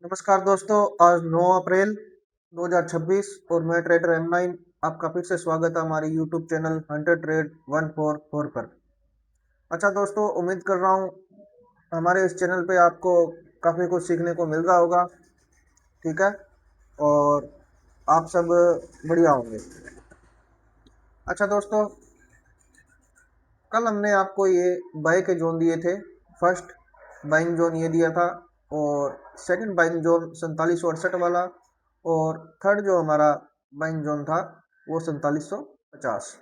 नमस्कार दोस्तों। आज 9 अप्रैल 2026 और मैं ट्रेडर M9 आपका फिर से स्वागत है हमारे YouTube चैनल हंटर ट्रेड 144 पर। अच्छा दोस्तों, उम्मीद कर रहा हूँ हमारे इस चैनल पे आपको काफ़ी कुछ सीखने को मिल रहा होगा। ठीक है, और आप सब बढ़िया होंगे। अच्छा दोस्तों, कल हमने आपको ये बाय के जोन दिए थे। फर्स्ट बाइंग जोन ये दिया था, और सेकंड बाइंग जोन 4768 वाला, और थर्ड जो हमारा बाइंग जोन था वो 4750।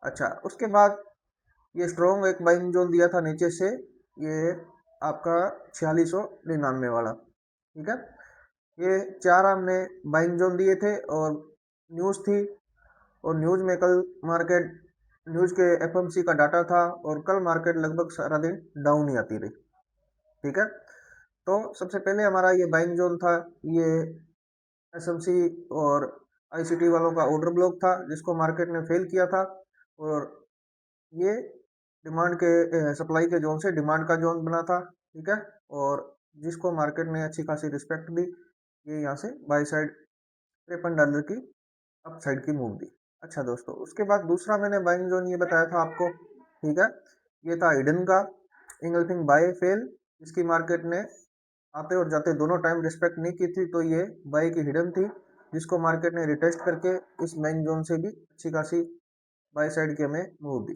अच्छा, उसके बाद ये स्ट्रॉन्ग एक बाइंग जोन दिया था नीचे से, ये आपका 4699 वाला। ठीक है, ये चार हमने बाइंग जोन दिए थे, और न्यूज़ थी, और न्यूज़ में कल मार्केट न्यूज़ के एफएमसी का डाटा था, और कल मार्केट लगभग सारा दिन डाउन ही आती रही। ठीक है, तो सबसे पहले हमारा ये बाइंग जोन था, ये एसएमसी और आईसीटी वालों का ऑर्डर ब्लॉक था जिसको मार्केट ने फेल किया था, और ये डिमांड के सप्लाई के जोन से डिमांड का जोन बना था। ठीक है, और जिसको मार्केट ने अच्छी खासी रिस्पेक्ट दी, ये यहाँ से बाई साइड $53 की अप साइड की मूव दी। अच्छा दोस्तों, उसके बाद दूसरा मैंने बाइंग जोन ये बताया था आपको। ठीक है, ये था हिडन का इंगल्फिंग बाय फेल, जिसकी मार्केट ने आते और जाते दोनों टाइम रिस्पेक्ट नहीं की थी, तो ये बाई की हिडन थी जिसको मार्केट ने रिटेस्ट करके इस मेन जोन से भी अच्छी खासी बाई साइड की हमें मूव दी।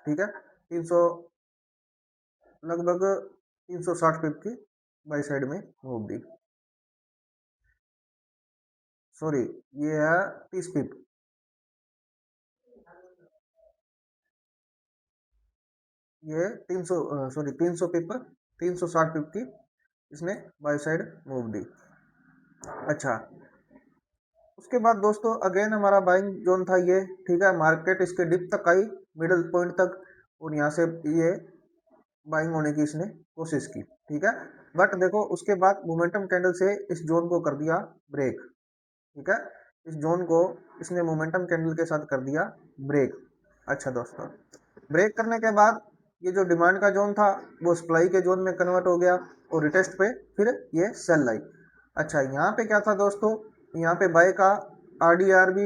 ठीक है, 300 लगभग 360 पिप की बाई साइड में मूव दी। सॉरी, ये है 30 पिप। ये 300 सॉरी 300 पिप, 360 पिप की इसने बाई साइड मूव दी। अच्छा, उसके बाद दोस्तों अगेन हमारा बाइंग जोन था ये। ठीक है, मार्केट इसके डिप तक आई, मिडल पॉइंट तक, और यहाँ से ये बाइंग होने की इसने कोशिश की। ठीक है, बट देखो उसके बाद मोमेंटम कैंडल से इस जोन को कर दिया ब्रेक। ठीक है, इस जोन को इसने मोमेंटम कैंडल के साथ कर दिया ब्रेक। अच्छा दोस्तों, ब्रेक करने के बाद ये जो डिमांड का जोन था वो सप्लाई के जोन में कन्वर्ट हो गया, और रिटेस्ट पे फिर ये सेल आई। अच्छा, यहाँ पे क्या था दोस्तों, यहाँ पे बाय का RDRB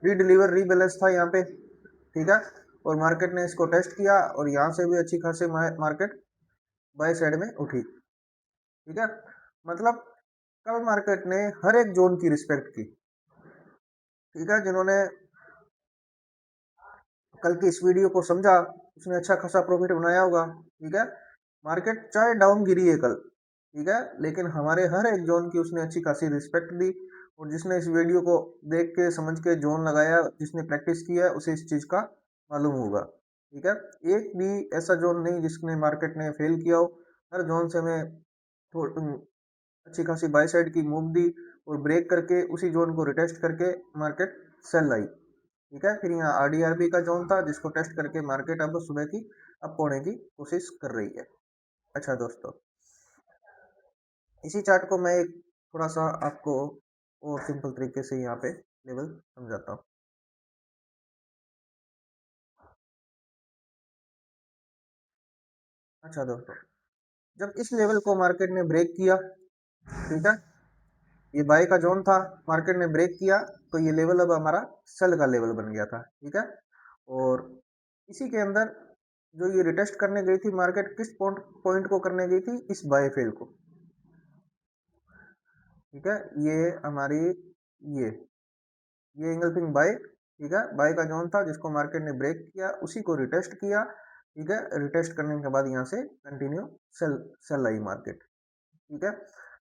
री डिलीवर रीबैलेंस था यहाँ पे। ठीक है, और मार्केट ने इसको टेस्ट किया, और यहाँ से भी अच्छी खासी मार्केट बाय साइड में उठी। ठीक है, मतलब कल मार्केट ने हर एक जोन की रिस्पेक्ट की। ठीक है, जिन्होंने कल की इस वीडियो को समझा उसने अच्छा खासा प्रॉफिट बनाया होगा। ठीक है, मार्केट चाहे डाउन गिरी है कल, ठीक है, लेकिन हमारे हर एक जोन की उसने अच्छी खासी रिस्पेक्ट दी, और जिसने इस वीडियो को देख के समझ के जोन लगाया, जिसने प्रैक्टिस किया है, उसे इस चीज़ का मालूम होगा। ठीक है, एक भी ऐसा जोन नहीं जिसने मार्केट ने फेल किया हो। हर जोन से हमें अच्छी खासी बाई साइड की मूव दी, और ब्रेक करके उसी जोन को रिटेस्ट करके मार्केट सेल आई। ठीक है, फिर यहाँ RDRB का जोन था जिसको टेस्ट करके मार्केट अब सुबह की अप होने की कोशिश कर रही है। अच्छा दोस्तों, इसी चार्ट को मैं एक थोड़ा सा आपको और सिंपल तरीके से यहाँ पे लेवल समझाता हूँ। अच्छा दोस्तों, जब इस लेवल को मार्केट ने ब्रेक किया, ठीक है, ये बाय का जोन था, मार्केट ने ब्रेक किया, तो ये लेवल अब हमारा सेल का लेवल बन गया था। ठीक है, और इसी के अंदर जो ये रिटेस्ट करने गई थी मार्केट, किस पॉइंट को करने गई थी, इस बाय फेल को। ठीक है, ये हमारी ये ये इंगल्फिंग बाय। ठीक है, बाय का जोन था जिसको मार्केट ने ब्रेक किया, उसी को रिटेस्ट किया। ठीक है, रिटेस्ट करने के बाद यहाँ से कंटिन्यू सेल सेल आई मार्केट। ठीक है,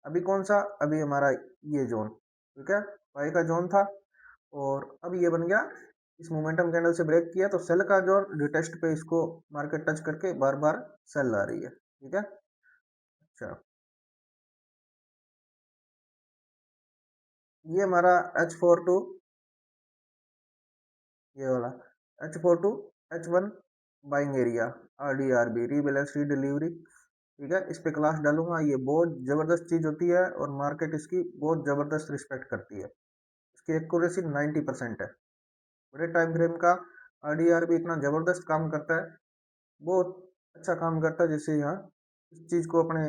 अभी कौन सा, अभी हमारा ये जोन। ठीक है, बाय का जोन था, और अब ये बन गया, इस मोमेंटम कैंडल से ब्रेक किया तो सेल का जोन, रिटेस्ट पे इसको मार्केट टच करके बार बार सेल आ रही है। ठीक है, अच्छा, ये हमारा H4 to ये वाला H4 to H1 buying area, RDRB rebalance री डिलीवरी। ठीक है, इस पे क्लास डालूंगा। ये बहुत जबरदस्त चीज होती है, और मार्केट इसकी बहुत जबरदस्त रिस्पेक्ट करती है। इसकी एक्यूरेसी 90% है। बड़े टाइम फ्रेम का RDRB इतना जबरदस्त काम करता है, बहुत अच्छा काम करता है, जिससे यहाँ इस चीज को अपने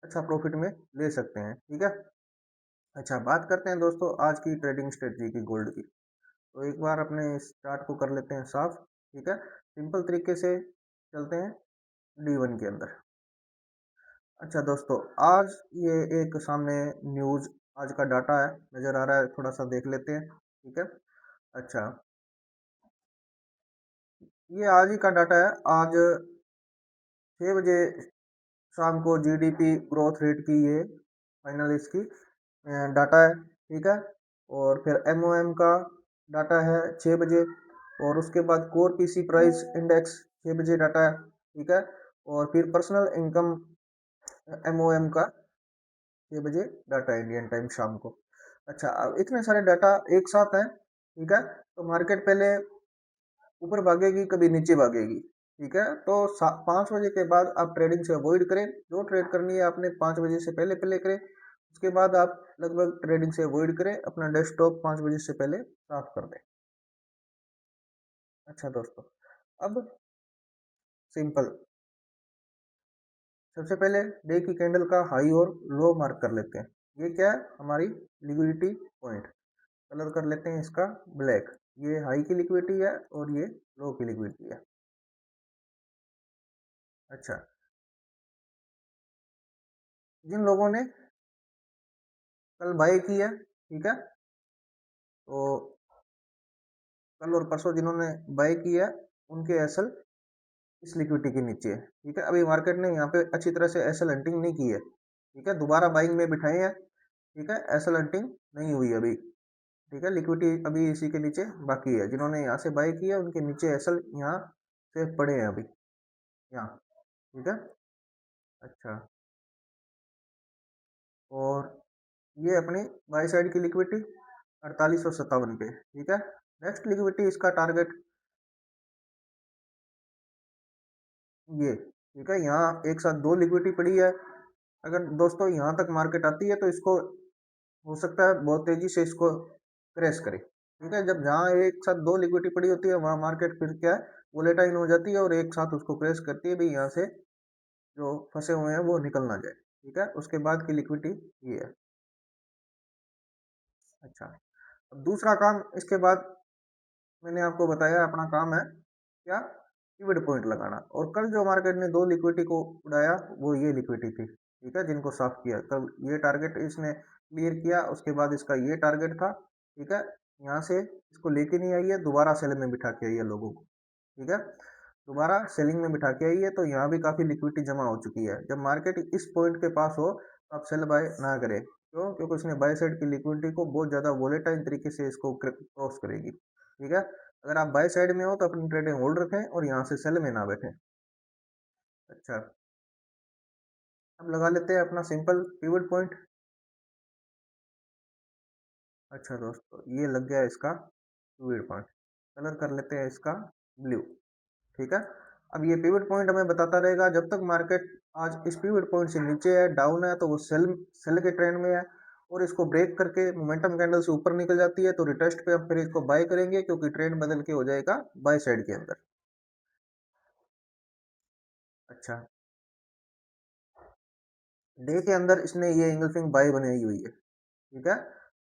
अच्छा प्रॉफिट में ले सकते हैं। ठीक है। अच्छा, बात करते हैं दोस्तों आज की ट्रेडिंग स्ट्रेटजी की गोल्ड की। तो एक बार अपने इस चार्ट को कर लेते हैं साफ। ठीक है, सिंपल तरीके से चलते हैं D1 के अंदर। अच्छा दोस्तों, आज ये एक सामने न्यूज़, आज का डाटा है, नज़र आ रहा है, थोड़ा सा देख लेते हैं। ठीक है। अच्छा, ये आज ही का डाटा है। आज 6 बजे शाम को जीडीपी ग्रोथ रेट की ये फाइनल इसकी डाटा है। ठीक है। और फिर एमओएम का डाटा है 6 बजे। और उसके बाद कोर पीसी प्राइस इंडेक्स 6 बजे डाटा है। ठीक है। और फिर पर्सनल इनकम एमओएम का 6 बजे डाटा है इंडियन टाइम शाम को। अच्छा, अब इतने सारे डाटा एक साथ हैं। ठीक है। तो मार्केट पहले ऊपर भागेगी, कभी नीचे भागेगी। ठीक है। तो 5 बजे के बाद आप ट्रेडिंग से अवॉइड करें। जो ट्रेड करनी है आपने 5 बजे से पहले पहले करें। उसके बाद आप लगभग ट्रेडिंग से अवॉइड करें, अपना डेस्कटॉप 5 बजे से पहले साफ कर दें। अच्छा दोस्तों, अब सिंपल, सबसे पहले डे की कैंडल का हाई और लो मार्क कर लेते हैं। ये क्या है? हमारी लिक्विडिटी पॉइंट। कलर कर लेते हैं इसका ब्लैक। ये हाई की लिक्विडिटी है और ये लो की लिक्विडिटी है। अच्छा, जिन लोगों ने कल बाय की है, ठीक है, तो कल और परसों जिन्होंने बाय की है उनके एसएल इस लिक्विडिटी के नीचे है। ठीक है। अभी मार्केट ने यहाँ पे अच्छी तरह से एसएल हंटिंग नहीं की है। ठीक है, दोबारा बाइंग में बिठाए हैं। ठीक है, एसएल हंटिंग नहीं हुई अभी। ठीक है, लिक्विडिटी अभी इसी के नीचे बाकी है। जिन्होंने यहाँ से बाय किया उनके नीचे एसएल यहाँ से पड़े हैं अभी यहाँ। ठीक है। अच्छा, और ये अपनी बाई साइड की लिक्विडिटी 4857 पे। ठीक है। नेक्स्ट लिक्विडिटी इसका टारगेट ये। ठीक है, यहाँ एक साथ दो लिक्विडिटी पड़ी है। अगर दोस्तों यहाँ तक मार्केट आती है तो इसको हो सकता है बहुत तेजी से इसको क्रैश करे। ठीक है, जब जहाँ एक साथ दो लिक्विडिटी पड़ी होती है वहाँ मार्केट फिर क्या है, वोलेटाइल हो जाती है और एक साथ उसको क्रैश करती है भाई, यहाँ से जो फंसे हुए हैं वो निकल ना जाए। ठीक है, उसके बाद की लिक्विडिटी ये है। अच्छा, अब दूसरा काम इसके बाद मैंने आपको बताया अपना काम है क्या, पिवट पॉइंट लगाना। और कल जो मार्केट ने दो लिक्विडिटी को उड़ाया वो ये लिक्विडिटी थी। ठीक है, जिनको साफ किया कल, ये टारगेट इसने क्लियर किया, उसके बाद इसका ये टारगेट था। ठीक है, यहाँ से इसको लेके नहीं आई है, दोबारा सेल में बिठा के आई है लोगों को। ठीक है, दोबारा सेलिंग में बिठा के आई है, तो यहाँ भी काफ़ी लिक्विडिटी जमा हो चुकी है। जब मार्केट इस पॉइंट के पास हो तो आप सेल बाय ना करें। क्यों? क्योंकि उसने बाय साइड की लिक्विडिटी को बहुत ज़्यादा वोलेटाइल तरीके से इसको क्रॉस करेगी। ठीक है, अगर आप बाय साइड में हो तो अपनी ट्रेडिंग होल्ड रखें और यहाँ से सेल में ना बैठें। अच्छा, अब लगा लेते हैं अपना सिंपल पिवट पॉइंट। अच्छा दोस्तों, ये लग गया इसका पिवट पॉइंट। कलर कर लेते हैं इसका ब्लू। ठीक है, अब ये पिवट पॉइंट हमें बताता रहेगा जब तक मार्केट आज इस पिवट पॉइंट से नीचे है, डाउन है, तो वो सेल सेल के ट्रेंड में है। और इसको ब्रेक करके मोमेंटम कैंडल से ऊपर निकल जाती है तो रिटेस्ट पे हम फिर इसको बाय करेंगे, क्योंकि ट्रेंड बदल के हो जाएगा बाय साइड के अंदर। अच्छा, डे के अंदर इसने ये इंगल्फिंग बाय बनाई हुई है। ठीक है,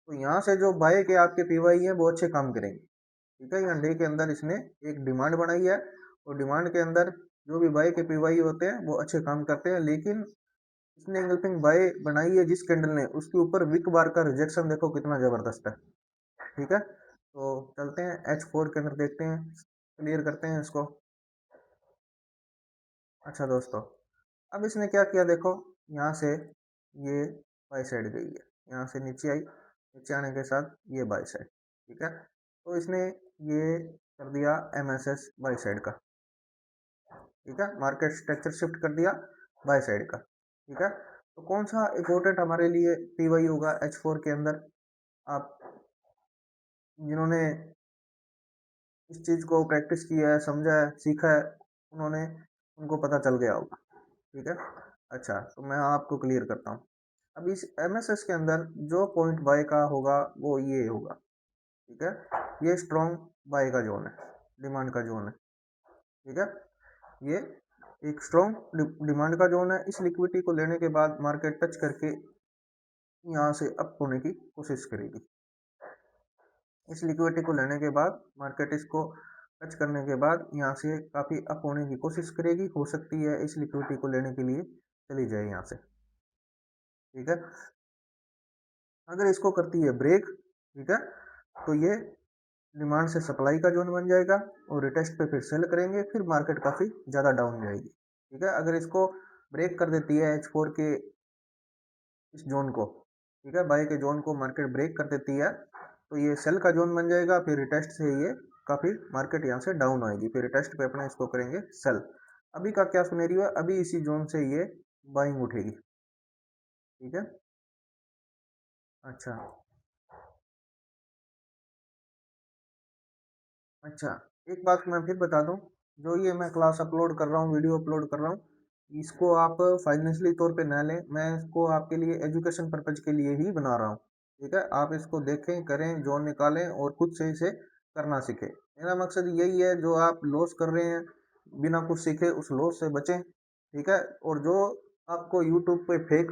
तो यहाँ से जो बाय के आपके पीवाई है वो अच्छे काम करेंगे। ठीक है, यहाँ डे के अंदर इसने एक डिमांड बनाई है और डिमांड के अंदर जो भी बाय के पीवाई होते हैं वो अच्छे काम करते हैं। लेकिन इसने एंगल्फिंग बाय बनाई है जिस कैंडल ने, उसके ऊपर विक बार का रिजेक्शन देखो कितना जबरदस्त है। ठीक है, तो चलते हैं H4 के अंदर, देखते हैं, क्लियर करते हैं इसको। अच्छा दोस्तों, अब इसने क्या किया देखो, यहाँ से ये बाई साइड गई है, यहाँ से नीचे आई, नीचे आने के साथ ये बाई साइड। ठीक है, तो इसने ये कर दिया MSS बाई साइड का। ठीक है, मार्केट स्ट्रक्चर शिफ्ट कर दिया बाई साइड का। ठीक है, तो कौन सा इम्पोर्टेंट हमारे लिए पीवाई होगा H4 के अंदर, आप जिन्होंने इस चीज़ को प्रैक्टिस किया है, समझा है, सीखा है, उन्होंने उनको पता चल गया होगा। ठीक है। अच्छा, तो मैं आपको क्लियर करता हूँ। अब इस MSS के अंदर जो पॉइंट बाय का होगा वो ये होगा। ठीक है, ये स्ट्रॉन्ग बाय का जोन है, डिमांड का जोन है। ठीक है, ये एक स्ट्रॉन्ग डिमांड का जोन है। इस लिक्विडिटी को लेने के बाद मार्केट टच करके यहाँ से अप होने की कोशिश करेगी। इस लिक्विडिटी को लेने के बाद मार्केट इसको टच करने के बाद यहाँ से काफ़ी अप होने की कोशिश करेगी। हो सकती है इस लिक्विडिटी को लेने के लिए चली जाए यहाँ से, ठीक है। अगर इसको करती है ब्रेक, ठीक है, तो ये डिमांड से सप्लाई का जोन बन जाएगा और रिटेस्ट पे फिर सेल करेंगे, फिर मार्केट काफ़ी ज़्यादा डाउन जाएगी, ठीक है। अगर इसको ब्रेक कर देती है H4 के इस जोन को, ठीक है, बाई के जोन को मार्केट ब्रेक कर देती है, तो ये सेल का जोन बन जाएगा। फिर रिटेस्ट से ये काफ़ी मार्केट यहाँ से डाउन आएगी, फिर रिटेस्ट पे अपना इसको करेंगे सेल। अभी का क्या सुनेरियो है, अभी इसी जोन से ये बाइंग उठेगी, ठीक है। अच्छा अच्छा, एक बात मैं फिर बता दूं, जो ये मैं क्लास अपलोड कर रहा हूँ, वीडियो अपलोड कर रहा हूँ, इसको आप फाइनेंशियली तौर पे ना लें। मैं इसको आपके लिए एजुकेशन पर्पज के लिए ही बना रहा हूँ, ठीक है। आप इसको देखें, करें, जोन निकालें और खुद से इसे करना सीखें। मेरा मकसद यही है, जो आप लॉस कर रहे हैं बिना कुछ सीखे, उस लॉस से बचें, ठीक है। और जो आपको यूट्यूब पे फेक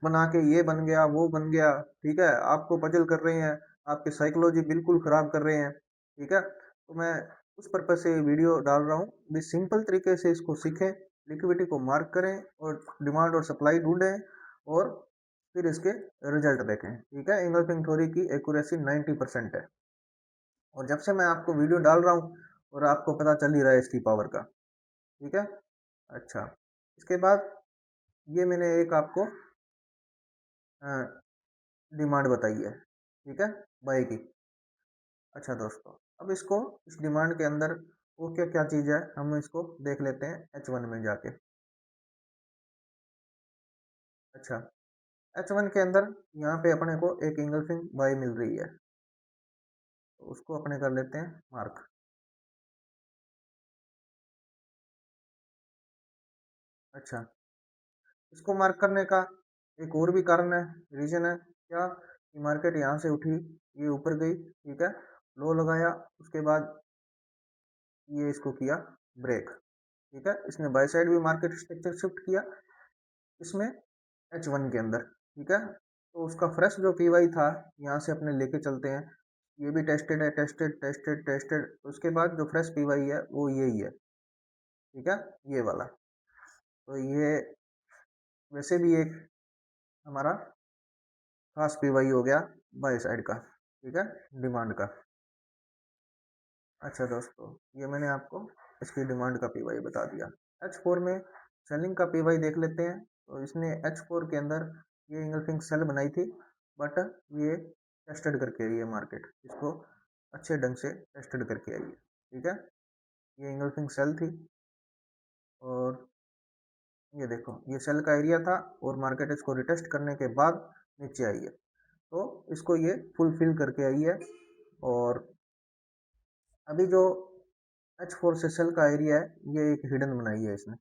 बना के ये बन गया वो बन गया, ठीक है, आपको पजल कर रहे हैं, आपकी साइकोलॉजी बिल्कुल ख़राब कर रहे हैं, ठीक है, तो मैं उस पर्पज से वीडियो डाल रहा हूँ। भी सिंपल तरीके से इसको सीखें, लिक्विडिटी को मार्क करें और डिमांड और सप्लाई ढूंढें और फिर इसके रिजल्ट देखें, ठीक है। इंगल्फिंग थ्योरी की एक्यूरेसी 90% है, और जब से मैं आपको वीडियो डाल रहा हूँ और आपको पता चल ही रहा है इसकी पावर का, ठीक है। अच्छा, इसके बाद ये मैंने एक आपको डिमांड बताई है, ठीक है, बाई की। अच्छा दोस्तों, अब इसको इस डिमांड के अंदर वो क्या क्या चीज़ है, हम इसको देख लेते हैं H1 में जाके। अच्छा, H1 के अंदर यहाँ पे अपने को एक इंगल्फिंग बाई मिल रही है, तो उसको अपने कर लेते हैं मार्क। अच्छा, इसको मार्क करने का एक और भी कारण है, रीजन है क्या, कि मार्केट यहाँ से उठी, ये ऊपर गई, ठीक है, लो लगाया, उसके बाद ये इसको किया ब्रेक, ठीक है। इसने बाय साइड भी मार्केट स्ट्रक्चर शिफ्ट किया इसमें H1 के अंदर, ठीक है। तो उसका फ्रेश जो पीवाई था, यहाँ से अपने लेके चलते हैं, ये भी टेस्टेड है, टेस्टेड टेस्टेड टेस्टेड, उसके बाद जो फ्रेश पीवाई है वो यही है, ठीक है, ये वाला। तो ये वैसे भी एक हमारा खास पीवाई हो गया बाय साइड का, ठीक है, डिमांड का। अच्छा दोस्तों, ये मैंने आपको इसकी डिमांड का पीवाई बता दिया। H4 में सेलिंग का पीवाई देख लेते हैं। तो इसने H4 के अंदर ये इंगल्फिंग सेल बनाई थी, बट ये टेस्टेड करके आई है, मार्केट इसको अच्छे ढंग से टेस्टेड करके आई है, ठीक है। ये इंगल्फिंग सेल थी और ये देखो, ये सेल का एरिया था और मार्केट इसको रिटेस्ट करने के बाद नीचे आई है, तो इसको ये फुलफिल करके आई है। और अभी जो H4 से सेल का एरिया है, ये एक हिडन बनाई है इसने,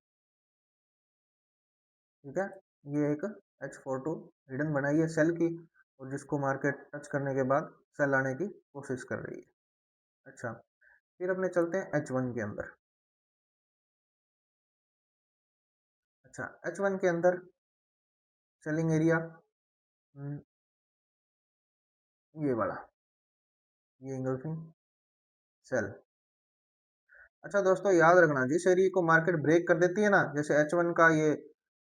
ठीक है। ये एक H42 हिडन बनाई है सेल की, और जिसको मार्केट टच करने के बाद सेल आने की कोशिश कर रही है। अच्छा, फिर अपने चलते हैं H1 के अंदर। अच्छा, H1 के अंदर सेलिंग एरिया ये वाला, ये इंगल्फिंग सेल। अच्छा दोस्तों, याद रखना, जिस एरिया को मार्केट ब्रेक कर देती है ना, जैसे H1 का ये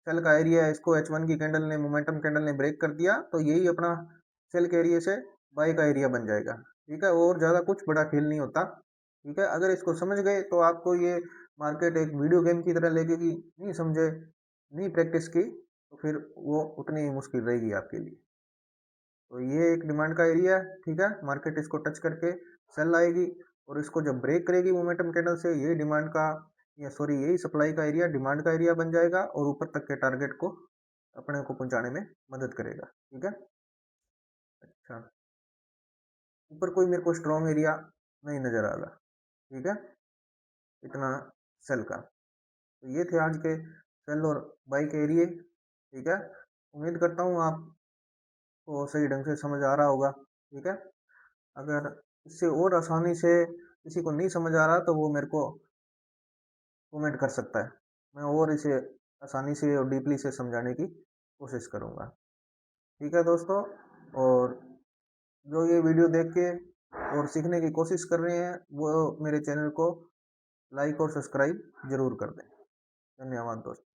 सेल का एरिया है, इसको H1 की कैंडल ने, मोमेंटम कैंडल ने ब्रेक कर दिया, तो यही अपना सेल के एरिया से बाई का एरिया बन जाएगा, ठीक है। और ज़्यादा कुछ बड़ा खेल नहीं होता, ठीक है। अगर इसको समझ गए तो आपको ये मार्केट एक वीडियो गेम की तरह लगेगी, नहीं समझे, नहीं प्रैक्टिस की, तो फिर वो उतनी ही मुश्किल रहेगी आपके लिए। तो ये एक डिमांड का एरिया है, ठीक है, मार्केट इसको टच करके सेल आएगी, और इसको जब ब्रेक करेगी मोमेंटम कैंडल से, ये डिमांड का, या सॉरी, यही सप्लाई का एरिया डिमांड का एरिया बन जाएगा और ऊपर तक के टारगेट को अपने को पहुंचाने में मदद करेगा, ठीक है। अच्छा, ऊपर कोई मेरे को स्ट्रॉन्ग एरिया नहीं नज़र आ रहा, ठीक है, इतना सेल का। तो ये थे आज के सेल और बाई के एरिए, ठीक है। उम्मीद करता हूँ आपको सही ढंग से समझ आ रहा होगा, ठीक है। अगर इससे और आसानी से किसी को नहीं समझ आ रहा, तो वो मेरे को कमेंट कर सकता है। मैं और इसे आसानी से और डीपली से समझाने की कोशिश करूँगा। ठीक है दोस्तों, और जो ये वीडियो देख के और सीखने की कोशिश कर रहे हैं वो मेरे चैनल को लाइक और सब्सक्राइब ज़रूर कर दें। धन्यवाद दोस्तों।